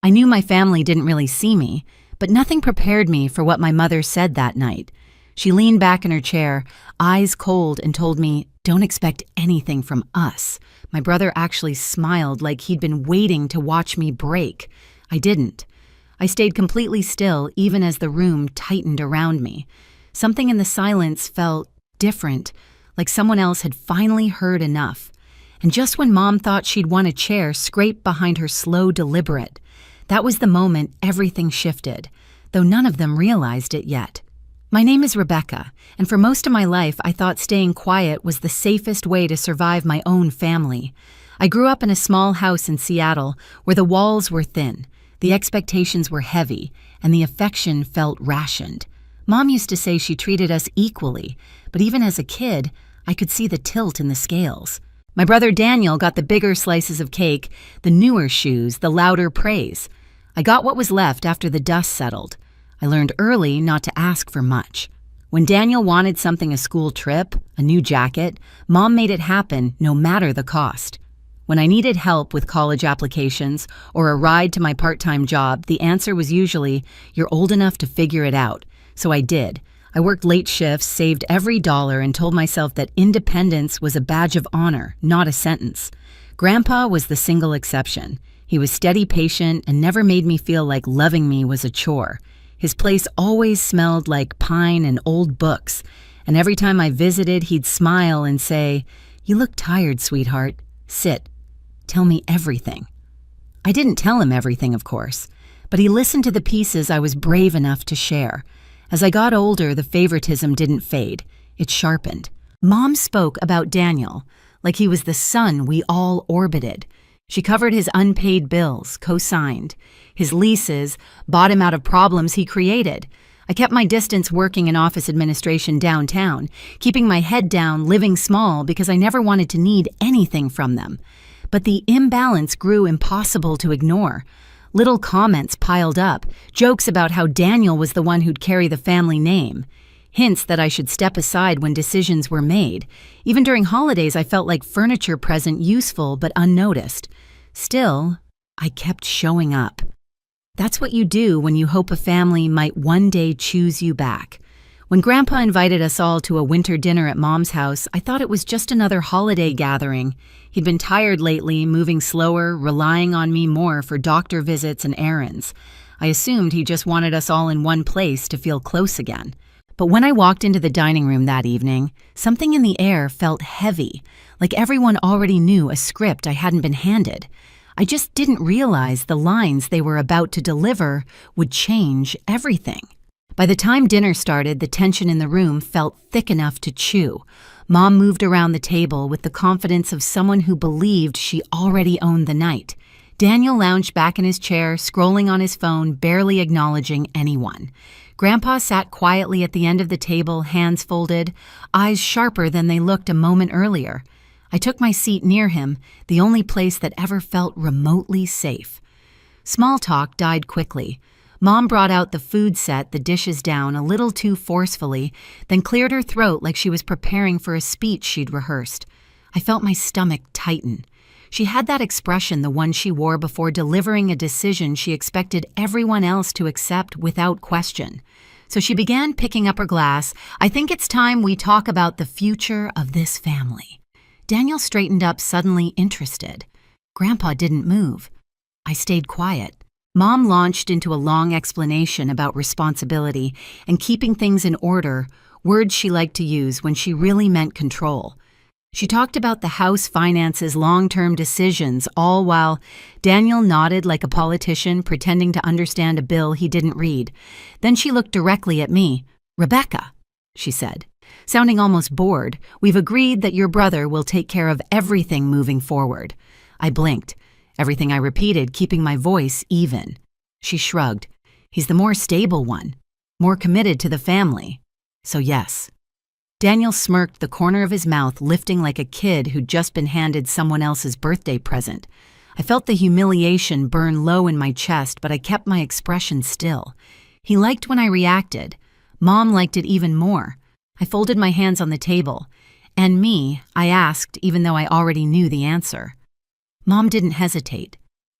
I knew my family didn't really see me, but nothing prepared me for what my mother said that night. She leaned back in her chair, eyes cold, and told me, "Don't expect anything from us." My brother actually smiled like he'd been waiting to watch me break. I didn't. I stayed completely still even as the room tightened around me. Something in the silence felt different, like someone else had finally heard enough. And just when Mom thought she'd won a chair scraped behind her slow deliberate, that was the moment everything shifted, though none of them realized it yet. My name is Rebecca, and for most of my life I thought staying quiet was the safest way to survive my own family. I grew up in a small house in Seattle where the walls were thin, the expectations were heavy, and the affection felt rationed. Mom used to say she treated us equally, but even as a kid, I could see the tilt in the scales. My brother Daniel got the bigger slices of cake, the newer shoes, the louder praise. I got what was left after the dust settled. I learned early not to ask for much. When Daniel wanted something, a school trip, a new jacket, Mom made it happen no matter the cost. When I needed help with college applications or a ride to my part-time job, the answer was usually, "You're old enough to figure it out." So I did. I worked late shifts, saved every dollar, and told myself that independence was a badge of honor, not a sentence. Grandpa was the single exception. He was steady, patient, and never made me feel like loving me was a chore. His place always smelled like pine and old books, and every time I visited, he'd smile and say, "You look tired, sweetheart. Sit. Tell me everything." I didn't tell him everything, of course, but he listened to the pieces I was brave enough to share. As I got older, the favoritism didn't fade. It sharpened. Mom spoke about Daniel like he was the sun we all orbited. She covered his unpaid bills, co-signed. His leases, bought him out of problems he created. I kept my distance working in office administration downtown, keeping my head down, living small because I never wanted to need anything from them. But the imbalance grew impossible to ignore. Little comments piled up, jokes about how Daniel was the one who'd carry the family name, hints that I should step aside when decisions were made. Even during holidays, I felt like furniture present, useful but unnoticed. Still, I kept showing up. That's what you do when you hope a family might one day choose you back. When Grandpa invited us all to a winter dinner at Mom's house, I thought it was just another holiday gathering. He'd been tired lately, moving slower, relying on me more for doctor visits and errands. I assumed he just wanted us all in one place to feel close again. But when I walked into the dining room that evening, something in the air felt heavy, like everyone already knew a script I hadn't been handed. I just didn't realize the lines they were about to deliver would change everything. By the time dinner started, the tension in the room felt thick enough to chew. Mom moved around the table with the confidence of someone who believed she already owned the night. Daniel lounged back in his chair, scrolling on his phone, barely acknowledging anyone. Grandpa sat quietly at the end of the table, hands folded, eyes sharper than they looked a moment earlier. I took my seat near him, the only place that ever felt remotely safe. Small talk died quickly. Mom brought out the food set, the dishes down a little too forcefully, then cleared her throat like she was preparing for a speech she'd rehearsed. I felt my stomach tighten. She had that expression, the one she wore before delivering a decision she expected everyone else to accept without question. So she began picking up her glass. "I think it's time we talk about the future of this family." Daniel straightened up, suddenly interested. Grandpa didn't move. I stayed quiet. Mom launched into a long explanation about responsibility and keeping things in order, words she liked to use when she really meant control. She talked about the house finances, long-term decisions, all while Daniel nodded like a politician, pretending to understand a bill he didn't read. Then she looked directly at me. "Rebecca," she said, sounding almost bored, "we've agreed that your brother will take care of everything moving forward." I blinked. Everything I repeated, keeping my voice even. She shrugged. "He's the more stable one, more committed to the family. So yes." Daniel smirked, the corner of his mouth lifting like a kid who'd just been handed someone else's birthday present. I felt the humiliation burn low in my chest, but I kept my expression still. He liked when I reacted. Mom liked it even more. I folded my hands on the table. "And me?" I asked, even though I already knew the answer. Mom didn't hesitate.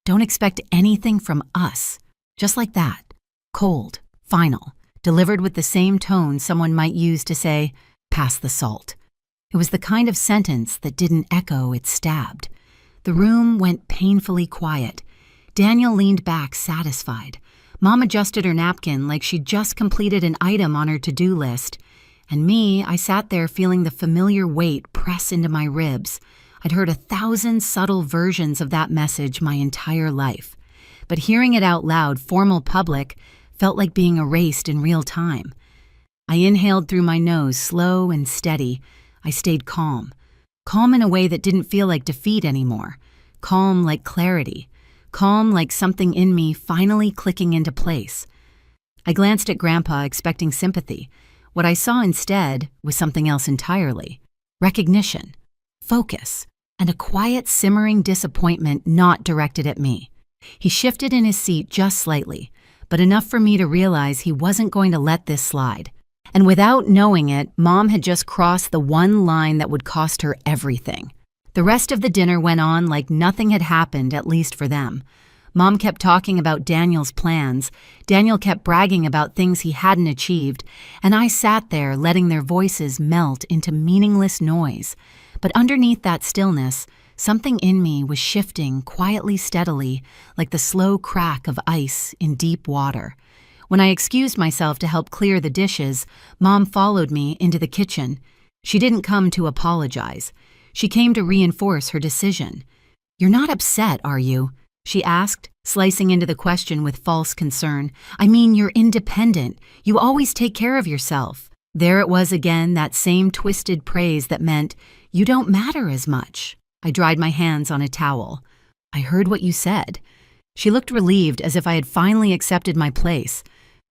Don't expect anything from us. Just like that. Cold, final, delivered with the same tone someone might use to say, pass the salt. It was the kind of sentence that didn't echo, it stabbed. The room went painfully quiet. Daniel leaned back, satisfied. Mom adjusted her napkin like she'd just completed an item on her to-do list. And me, I sat there feeling the familiar weight press into my ribs. I'd heard 1,000 subtle versions of that message my entire life. But hearing it out loud, formal public, felt like being erased in real time. I inhaled through my nose, slow and steady. I stayed calm. Calm in a way that didn't feel like defeat anymore. Calm like clarity. Calm like something in me finally clicking into place. I glanced at Grandpa, expecting sympathy. What I saw instead was something else entirely. Recognition, focus, and a quiet, simmering disappointment not directed at me. He shifted in his seat just slightly, but enough for me to realize he wasn't going to let this slide. And without knowing it, Mom had just crossed the one line that would cost her everything. The rest of the dinner went on like nothing had happened, at least for them. Mom kept talking about Daniel's plans. Daniel kept bragging about things he hadn't achieved, and I sat there letting their voices melt into meaningless noise. But underneath that stillness, something in me was shifting quietly, steadily, like the slow crack of ice in deep water. When I excused myself to help clear the dishes, Mom followed me into the kitchen. She didn't come to apologize. She came to reinforce her decision. "You're not upset, are you?" she asked, slicing into the question with false concern. "I mean, you're independent. You always take care of yourself." There it was again, that same twisted praise that meant, "You don't matter as much." I dried my hands on a towel. "I heard what you said." She looked relieved, as if I had finally accepted my place.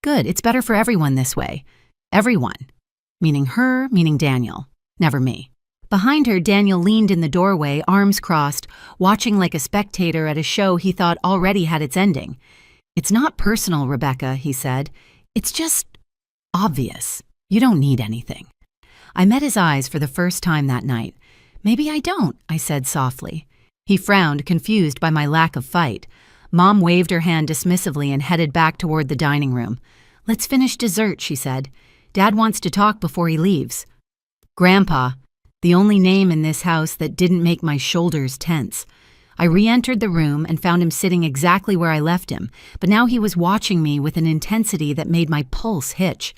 "Good, it's better for everyone this way." Everyone. Meaning her, meaning Daniel. Never me. Behind her, Daniel leaned in the doorway, arms crossed, watching like a spectator at a show he thought already had its ending. "It's not personal, Rebecca," he said. "It's just obvious. You don't need anything." I met his eyes for the first time that night. "Maybe I don't," I said softly. He frowned, confused by my lack of fight. Mom waved her hand dismissively and headed back toward the dining room. "Let's finish dessert," she said. "Dad wants to talk before he leaves." Grandpa, the only name in this house that didn't make my shoulders tense. I re-entered the room and found him sitting exactly where I left him, but now he was watching me with an intensity that made my pulse hitch.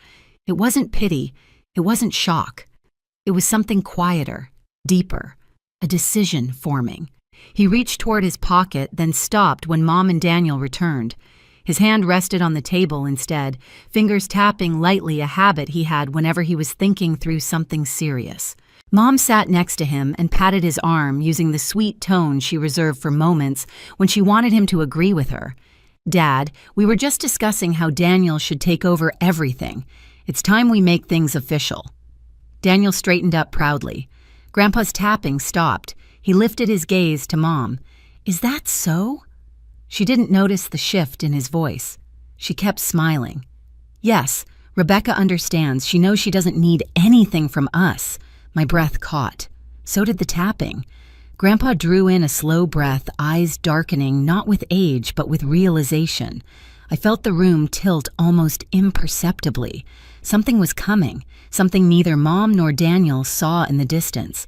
It wasn't pity, it wasn't shock. It was something quieter, deeper, a decision forming. He reached toward his pocket, then stopped when Mom and Daniel returned. His hand rested on the table instead, fingers tapping lightly, a habit he had whenever he was thinking through something serious. Mom sat next to him and patted his arm, using the sweet tone she reserved for moments when she wanted him to agree with her. "Dad, we were just discussing how Daniel should take over everything. It's time we make things official." Daniel straightened up proudly. Grandpa's tapping stopped. He lifted his gaze to Mom. "Is that so?" She didn't notice the shift in his voice. She kept smiling. "Yes, Rebecca understands. She knows she doesn't need anything from us." My breath caught. So did the tapping. Grandpa drew in a slow breath, eyes darkening, not with age, but with realization. I felt the room tilt almost imperceptibly. Something was coming, something neither Mom nor Daniel saw in the distance.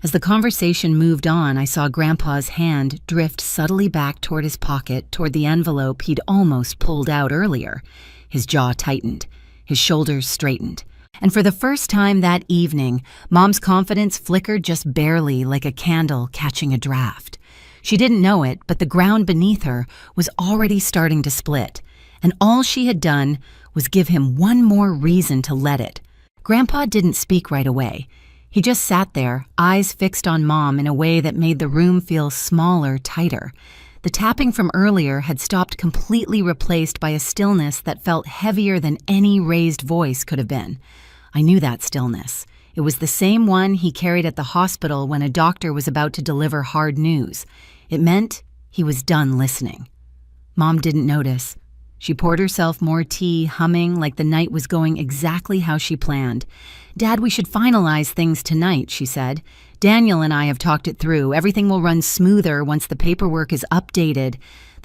As the conversation moved on, I saw Grandpa's hand drift subtly back toward his pocket, toward the envelope he'd almost pulled out earlier. His jaw tightened. His shoulders straightened. And for the first time that evening, Mom's confidence flickered just barely, like a candle catching a draft. She didn't know it, but the ground beneath her was already starting to split, and all she had done was give him one more reason to let it. Grandpa didn't speak right away. He just sat there, eyes fixed on Mom in a way that made the room feel smaller, tighter. The tapping from earlier had stopped, completely replaced by a stillness that felt heavier than any raised voice could have been. I knew that stillness. It was the same one he carried at the hospital when a doctor was about to deliver hard news. It meant he was done listening. Mom didn't notice. She poured herself more tea, humming like the night was going exactly how she planned. "Dad, we should finalize things tonight," she said. "Daniel and I have talked it through. Everything will run smoother once the paperwork is updated."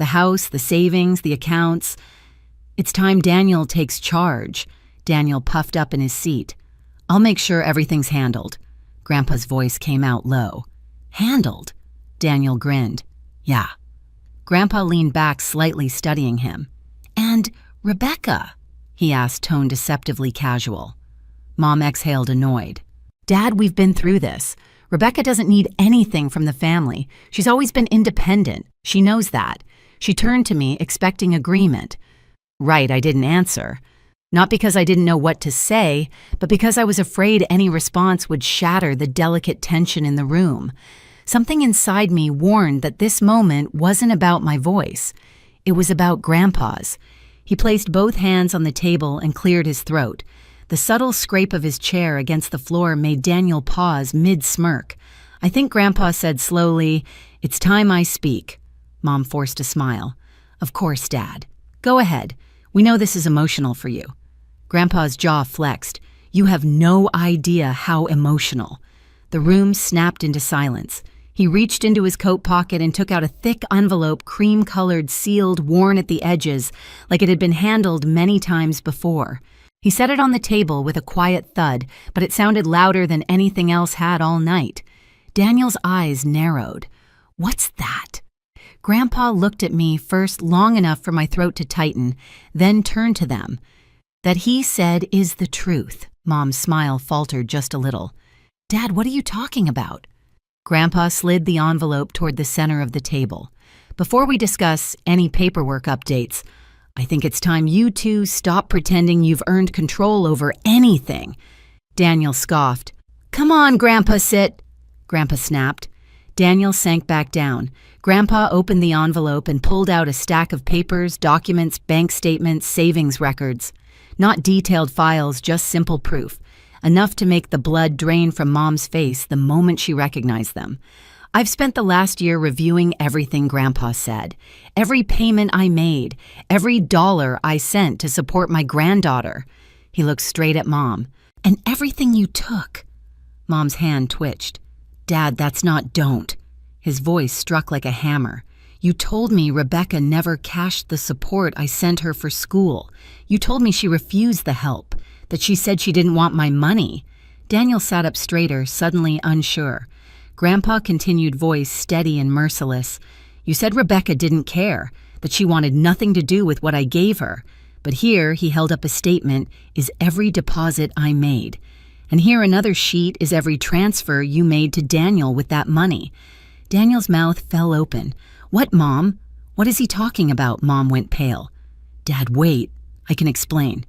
The house, the savings, the accounts. It's time Daniel takes charge. Daniel puffed up in his seat. I'll make sure everything's handled. Grandpa's voice came out low. Handled? Daniel grinned. Yeah. Grandpa leaned back slightly, studying him. And Rebecca? He asked, tone deceptively casual. Mom exhaled, annoyed. Dad, we've been through this. Rebecca doesn't need anything from the family. She's always been independent. She knows that. She turned to me, expecting agreement. Right, I didn't answer. Not because I didn't know what to say, but because I was afraid any response would shatter the delicate tension in the room. Something inside me warned that this moment wasn't about my voice. It was about Grandpa's. He placed both hands on the table and cleared his throat. The subtle scrape of his chair against the floor made Daniel pause mid-smirk. I think Grandpa said slowly, "It's time I speak." Mom forced a smile. Of course, Dad. Go ahead. We know this is emotional for you. Grandpa's jaw flexed. You have no idea how emotional. The room snapped into silence. He reached into his coat pocket and took out a thick envelope, cream-colored, sealed, worn at the edges, like it had been handled many times before. He set it on the table with a quiet thud, but it sounded louder than anything else had all night. Daniel's eyes narrowed. What's that? Grandpa looked at me first long enough for my throat to tighten, then turned to them. That he said is the truth. Mom's smile faltered just a little. Dad, what are you talking about? Grandpa slid the envelope toward the center of the table. Before we discuss any paperwork updates, I think it's time you two stop pretending you've earned control over anything. Daniel scoffed. Come on, Grandpa, sit. Grandpa snapped. Daniel sank back down. Grandpa opened the envelope and pulled out a stack of papers, documents, bank statements, savings records. Not detailed files, just simple proof. Enough to make the blood drain from Mom's face the moment she recognized them. I've spent the last year reviewing everything Grandpa said. Every payment I made, every dollar I sent to support my granddaughter. He looked straight at Mom. And everything you took. Mom's hand twitched. Dad, that's not don't. His voice struck like a hammer. You told me Rebecca never cashed the support I sent her for school. You told me she refused the help, that she said she didn't want my money. Daniel sat up straighter, suddenly unsure. Grandpa continued, voice steady and merciless. You said Rebecca didn't care, that she wanted nothing to do with what I gave her. But here, he held up a statement, is every deposit I made. And here another sheet is every transfer you made to Daniel with that money. Daniel's mouth fell open. What, Mom? What is he talking about? Mom went pale. Dad, wait. I can explain.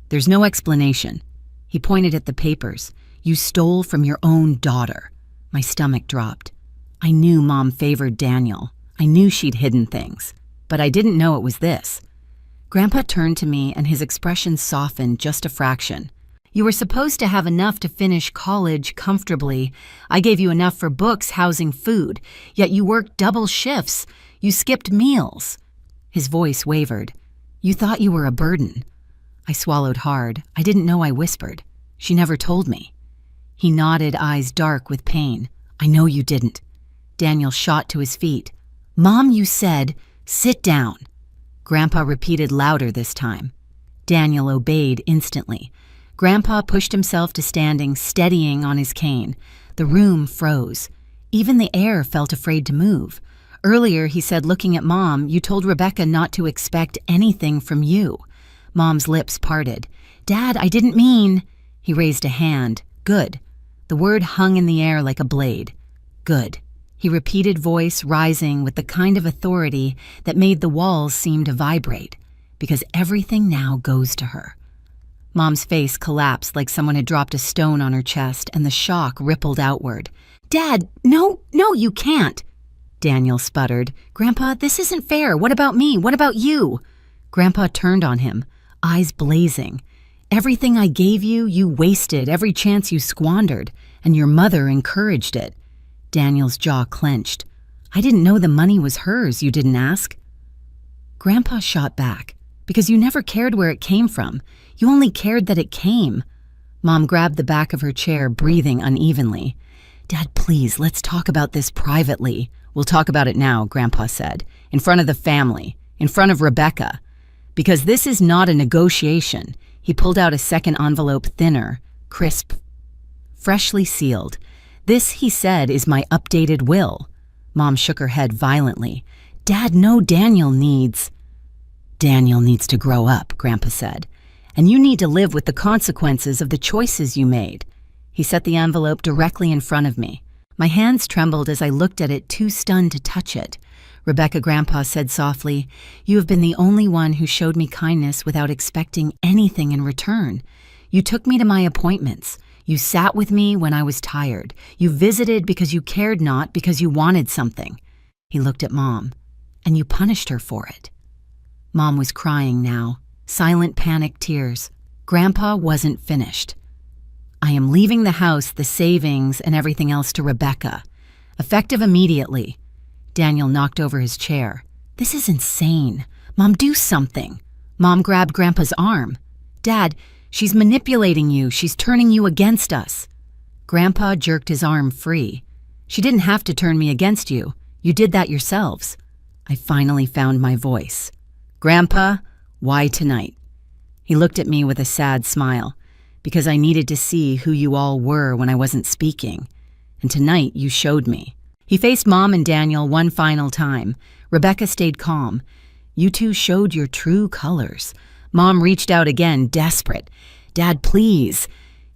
There's no explanation. He pointed at the papers. You stole from your own daughter. My stomach dropped. I knew Mom favored Daniel. I knew she'd hidden things. But I didn't know it was this. Grandpa turned to me and his expression softened just a fraction. You were supposed to have enough to finish college comfortably. I gave you enough for books, housing, food. Yet you worked double shifts. You skipped meals. His voice wavered. You thought you were a burden. I swallowed hard. I didn't know I whispered. She never told me. He nodded, eyes dark with pain. I know you didn't. Daniel shot to his feet. Mom, you said, sit down. Grandpa repeated louder this time. Daniel obeyed instantly. Grandpa pushed himself to standing, steadying on his cane. The room froze. Even the air felt afraid to move. Earlier, he said, looking at Mom, you told Rebecca not to expect anything from you. Mom's lips parted. Dad, I didn't mean... He raised a hand. Good. The word hung in the air like a blade. Good. He repeated, voice rising with the kind of authority that made the walls seem to vibrate. Because everything now goes to her. Mom's face collapsed like someone had dropped a stone on her chest, and the shock rippled outward. Dad, no, you can't. Daniel sputtered. Grandpa, this isn't fair. What about me? What about you? Grandpa turned on him, eyes blazing. Everything I gave you, you wasted. Every chance you squandered. And your mother encouraged it. Daniel's jaw clenched. I didn't know the money was hers, you didn't ask. Grandpa shot back. Because you never cared where it came from. You only cared that it came. Mom grabbed the back of her chair, breathing unevenly. Dad, please, let's talk about this privately. We'll talk about it now, Grandpa said. in front of the family, in front of Rebecca. Because this is not a negotiation. He pulled out a second envelope, thinner, crisp, freshly sealed. This, he said, is my updated will. Mom shook her head violently. Dad, no, Daniel needs to grow up, Grandpa said. And you need to live with the consequences of the choices you made. He set the envelope directly in front of me. My hands trembled as I looked at it, too stunned to touch it. Rebecca, Grandpa said softly, "You have been the only one who showed me kindness without expecting anything in return. You took me to my appointments. You sat with me when I was tired. You visited because you cared, not because you wanted something." He looked at Mom. "And you punished her for it." Mom was crying now, silent panic tears. Grandpa wasn't finished. "I am leaving the house, the savings, and everything else to Rebecca. Effective immediately." Daniel knocked over his chair. "This is insane. Mom, do something." Mom grabbed Grandpa's arm. "Dad, she's manipulating you. She's turning you against us." Grandpa jerked his arm free. "She didn't have to turn me against you. You did that yourselves." I finally found my voice. "Grandpa, why tonight?" He looked at me with a sad smile. "Because I needed to see who you all were when I wasn't speaking. And tonight you showed me." He faced Mom and Daniel one final time. Rebecca stayed calm. "You two showed your true colors." Mom reached out again, desperate. "Dad, please."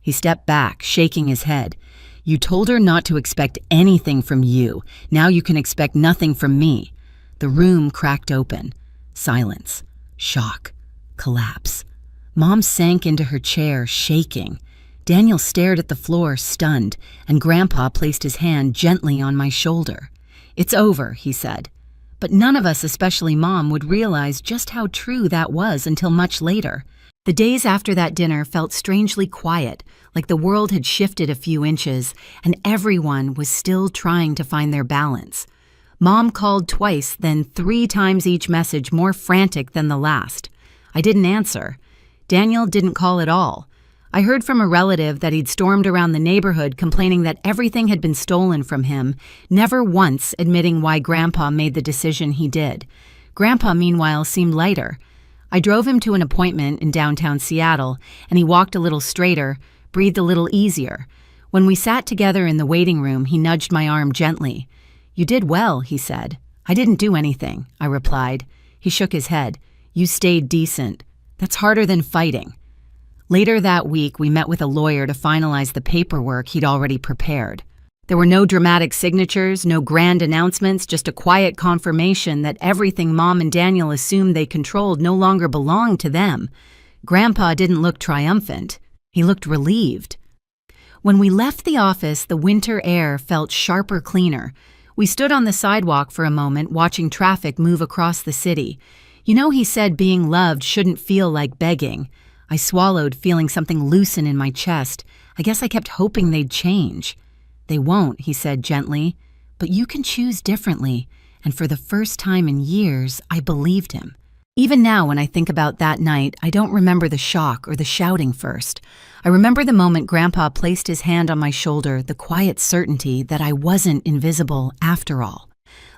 He stepped back, shaking his head. "You told her not to expect anything from you. Now you can expect nothing from me." The room cracked open. Silence. Shock. Collapse. Mom sank into her chair, shaking. Daniel stared at the floor, stunned, and Grandpa placed his hand gently on my shoulder. "It's over," he said. But none of us, especially Mom, would realize just how true that was until much later. The days after that dinner felt strangely quiet, like the world had shifted a few inches, and everyone was still trying to find their balance. Mom called twice, then 3 times, each message more frantic than the last. I didn't answer. Daniel didn't call at all. I heard from a relative that he'd stormed around the neighborhood complaining that everything had been stolen from him, never once admitting why Grandpa made the decision he did. Grandpa, meanwhile, seemed lighter. I drove him to an appointment in downtown Seattle, and he walked a little straighter, breathed a little easier. When we sat together in the waiting room, he nudged my arm gently. "You did well," he said. "I didn't do anything," I replied. He shook his head. "You stayed decent. That's harder than fighting." Later that week, we met with a lawyer to finalize the paperwork he'd already prepared. There were no dramatic signatures, no grand announcements, just a quiet confirmation that everything Mom and Daniel assumed they controlled no longer belonged to them. Grandpa didn't look triumphant. He looked relieved. When we left the office, the winter air felt sharper, cleaner. We stood on the sidewalk for a moment, watching traffic move across the city. "You know, he said being loved shouldn't feel like begging." I swallowed, feeling something loosen in my chest. I guess I kept hoping they'd change. "They won't," he said gently, "but you can choose differently." And for the first time in years, I believed him. Even now, when I think about that night, I don't remember the shock or the shouting first. I remember the moment Grandpa placed his hand on my shoulder, the quiet certainty that I wasn't invisible after all.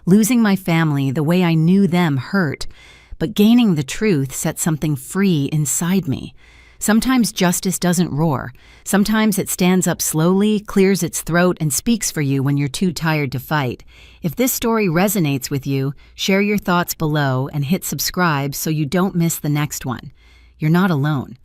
Losing my family the way I knew them hurt, but gaining the truth set something free inside me. Sometimes justice doesn't roar. Sometimes it stands up slowly, clears its throat, and speaks for you when you're too tired to fight. If this story resonates with you, share your thoughts below and hit subscribe so you don't miss the next one. You're not alone.